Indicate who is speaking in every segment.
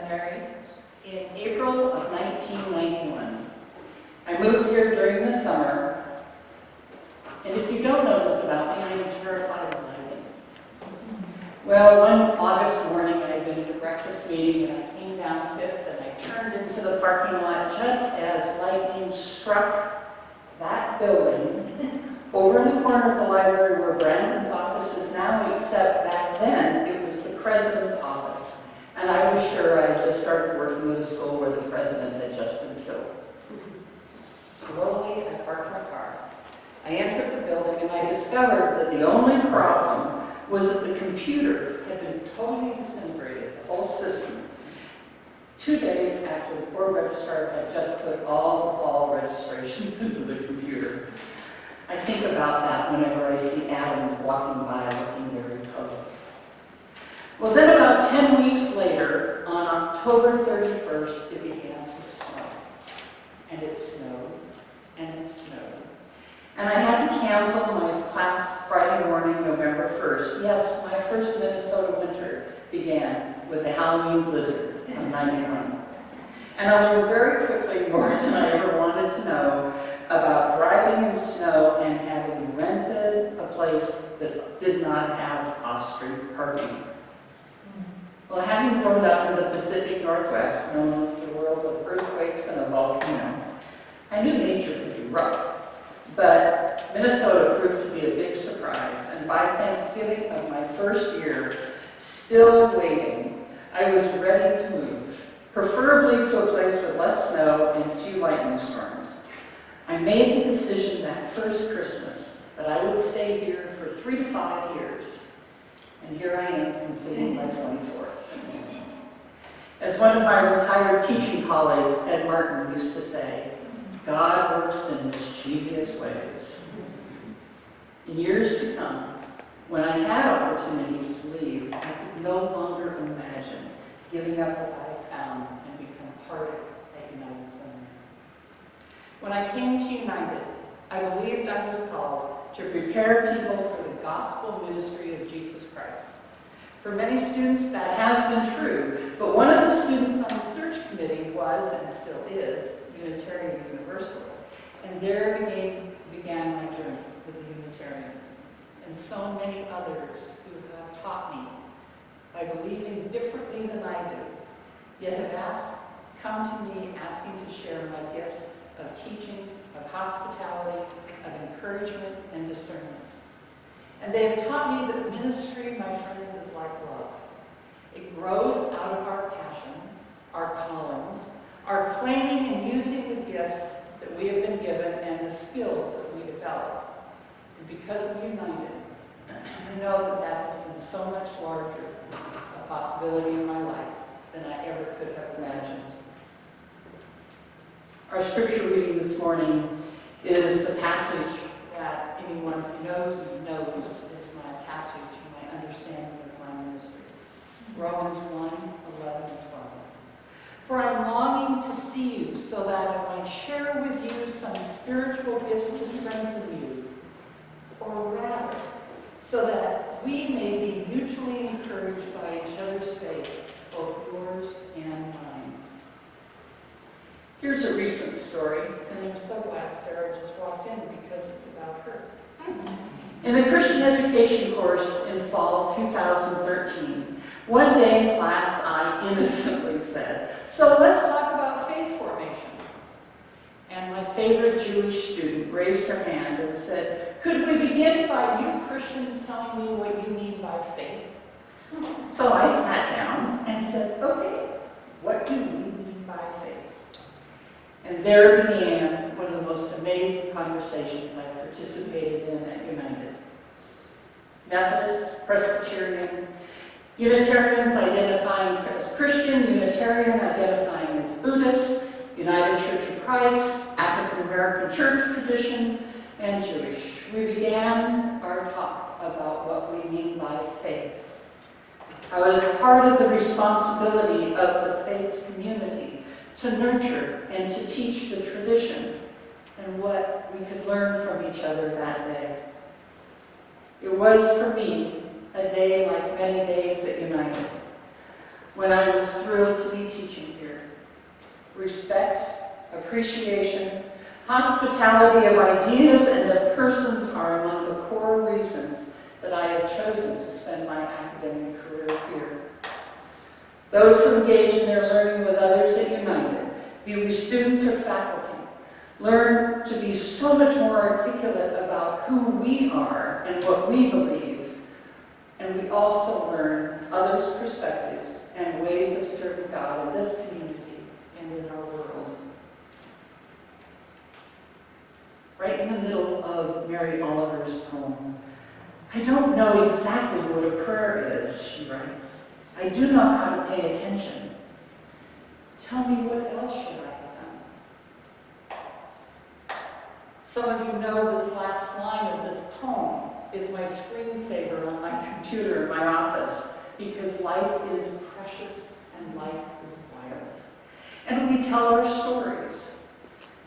Speaker 1: Seminary in April of 1991. I moved here during the summer, and if you don't know this about me, I am terrified of lighting. Well, one August morning, I had been at a breakfast meeting, and I came down Fifth, and I turned into the parking lot just as lightning struck that building over in the corner of the library where Brandon's office is now, except back then it was the president's office. And I was sure I had just started working at a school where the president had just been killed. Slowly, I parked my car. I entered the building and I discovered that the only problem was that the computer had been totally disintegrated, the whole system. 2 days after the poor registrar had just put all the fall registrations into the computer. I think about that whenever I see Adam walking by looking very puzzled. Well, then about 10 weeks later, on October 31st, it began to snow. And it snowed, and it snowed. And I had to cancel my class Friday morning, November 1st. Yes, my first Minnesota winter began with the Halloween blizzard of '91. And I learned very quickly more than I ever wanted to know about driving in snow and having rented a place that did not have off-street parking. Well, having grown up in the Pacific Northwest, known as the world of earthquakes and a volcano, I knew nature could be rough. But Minnesota proved to be a big surprise, and by Thanksgiving of my first year, still waiting, I was ready to move, preferably to a place with less snow and few lightning storms. I made the decision that first Christmas that I would stay here for 3 to 5 years, and here I am completing my 24th. As one of my retired teaching colleagues, Ed Martin, used to say, God works in mischievous ways. In years to come, when I had opportunities to leave, I could no longer imagine giving up what I had found and become part at United Seminary. When I came to United, I believed I was called to prepare people for the gospel ministry of Jesus Christ. For many students, that has been true, but one of the students on the search committee was, and still is, Unitarian Universalist. And there began my journey with the Unitarians, and so many others who have taught me by believing differently than I do, yet have come to me asking to share my gifts of teaching, of hospitality, of encouragement, and discernment. And they have taught me that ministry, my friends, is like love. It grows out of our passions, our callings, our claiming and using the gifts that we have been given and the skills that we develop. And because of United, I know that that has been so much larger a possibility in my life than I ever could have imagined. Our scripture reading this morning is the passage that anyone who knows me knows is my passage, my understanding of my ministry. Romans 1, 11, and 12. For I'm longing to see you so that I might share with you some spiritual gifts to strengthen you, or rather, so that we may be mutually encouraged by each other's faith, both yours and mine. Here's a recent story, and I'm so glad Sarah just walked in because it's about her. In the Christian education course in fall 2013, one day in class I innocently said, "So let's talk about faith formation." And my favorite Jewish student raised her hand and said, "Could we begin by you Christians telling me what you mean by faith?" So I sat down and said, "Okay, what do we mean by faith?" And there began one of the most amazing conversations I participated in at United. Methodist, Presbyterian, Unitarians identifying as Christian, Unitarian identifying as Buddhist, United Church of Christ, African American church tradition, and Jewish. We began our talk about what we mean by faith, how it is part of the responsibility of the faith's community to nurture and to teach the tradition, and what we could learn from each other that day. It was, for me, a day like many days at United, when I was thrilled to be teaching respect, appreciation, hospitality of ideas and of persons are among the core reasons that I have chosen to spend my academic career here. Those who engage in their learning with others at United, be we students or faculty, learn to be so much more articulate about who we are and what we believe, and we also learn others' perspectives and ways of serving God in this community and in our world. Right in the middle of Mary Oliver's poem, I don't know exactly what a prayer is, she writes. I do know how to pay attention. Tell me, what else should I have done? Some of you know this last line of this poem is my screensaver on my computer in my office, because life is precious and life is wild. And we tell our stories.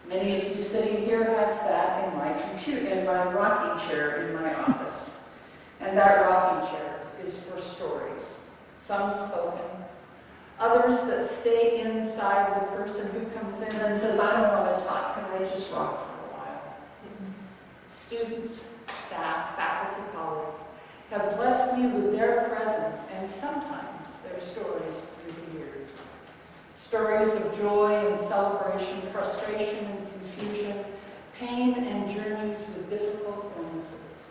Speaker 1: Many of you sitting here have sat in my rocking chair in my office. And that rocking chair is for stories. Some spoken, others that stay inside the person who comes in and says, I don't want to talk, can I just rock for a while? Students, staff, faculty, colleagues have blessed me with their presence and sometimes their stories through the years. Stories of joy and celebration, frustration and confusion, pain and journeys with difficult illnesses.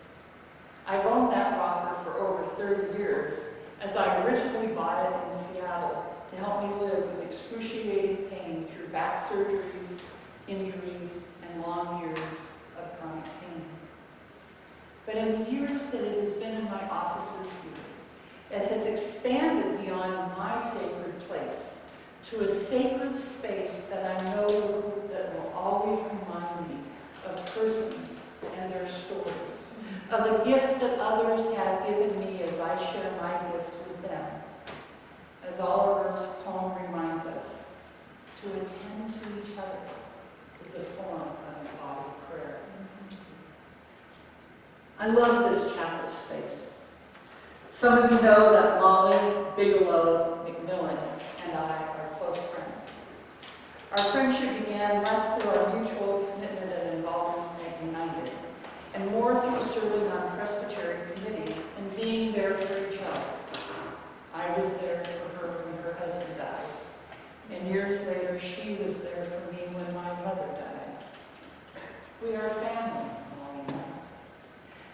Speaker 1: I've owned that rocker for over 30 years, as I originally bought it in Seattle to help me live with excruciating pain through back surgeries, injuries, and long years of chronic pain. But in the years that it has been in my offices here, it has expanded beyond my sacred place to a sacred space that I know that will always remind me of persons and their stories, of the gifts that others have given me as I share my gifts with them. As Oliver's poem reminds us, to attend to each other is a form of embodied prayer. I love this chapel space. Some of you know that Molly, Bigelow, McMillan, and I are close friends. Our friendship began less through our mutual commitment and involvement at United, and more through serving on presbytery committees and being there for each other. I was there for her when her husband died, and years later she was there for me when my mother died. We are family, Molly and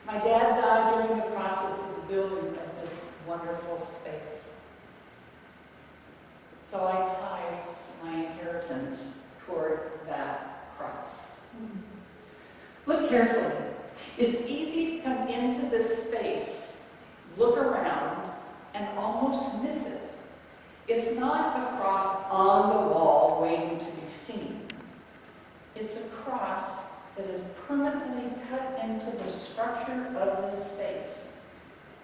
Speaker 1: I. My dad died during the process of the building of this wonderful space. So I tie my inheritance toward that cross. Look carefully. It's easy to come into this space, look around, and almost miss it. It's not a cross on the wall waiting to be seen. It's a cross that is permanently cut into the structure of this space,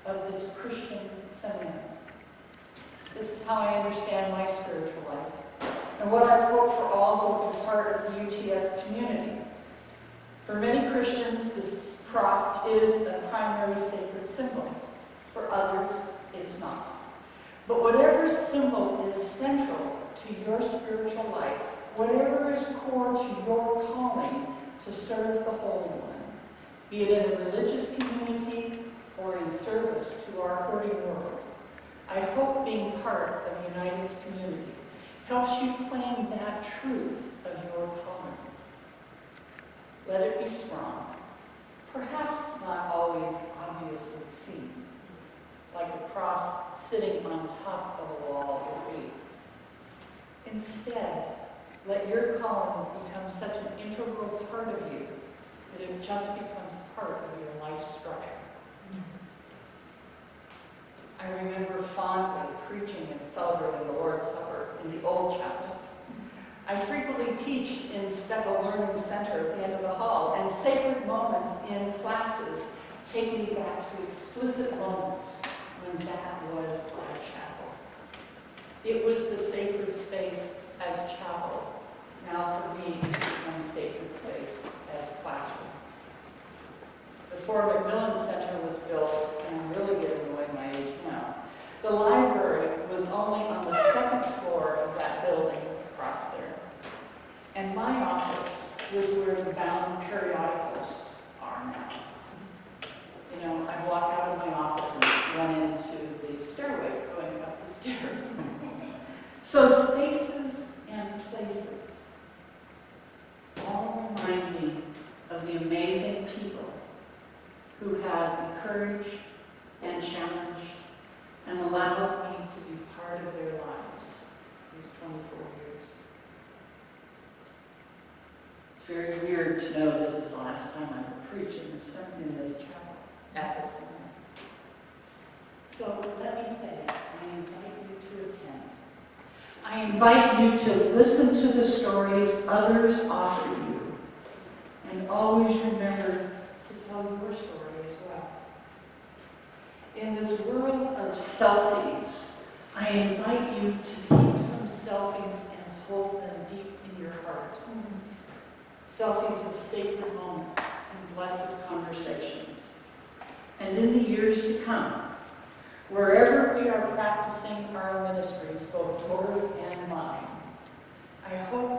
Speaker 1: of this Christian seminary. This is how I understand my spiritual life, and what I hope for all who will be part of the UTS community. For many Christians, this cross is the primary sacred symbol. For others, it's not. But whatever symbol is central to your spiritual life, whatever is core to your calling to serve the Holy One, be it in a religious community or in service to our hurting world, I hope being part of United's community helps you claim that truth of your calling. Let it be strong, perhaps not always obviously seen, like a cross sitting on top of a wall or reed. Instead, let your calling become such an integral part of you that it just becomes part of your life structure. I remember fondly preaching and celebrating the Lord's Supper in the old chapel. I frequently teach in Steckle Learning Center at the end of the hall, and sacred moments in classes take me back to explicit moments when that was our chapel. It was the sacred space as chapel. Now for me, one sacred space as classroom. Before Macmillan Center was built, and I'm really getting away my age now, the library was only on the second floor of that building across there. was where the bound periodicals are now. You know, I walk out of my office and run into the stairway going up the stairs. So spaces and places all remind me of the amazing people who have encouraged and challenged and allowed me to be part of their lives these 24 years. It's very weird to know this is the last time I'm preaching a sermon in this chapel at the seminary. So let me say, I invite you to attend. I invite you to listen to the stories others offer you, and always remember to tell your story as well. In this world of selfies, I invite you to take some selfies and hold them deep in your heart. Selfies of sacred moments and blessed conversations. And in the years to come, wherever we are practicing our ministries, both yours and mine, I hope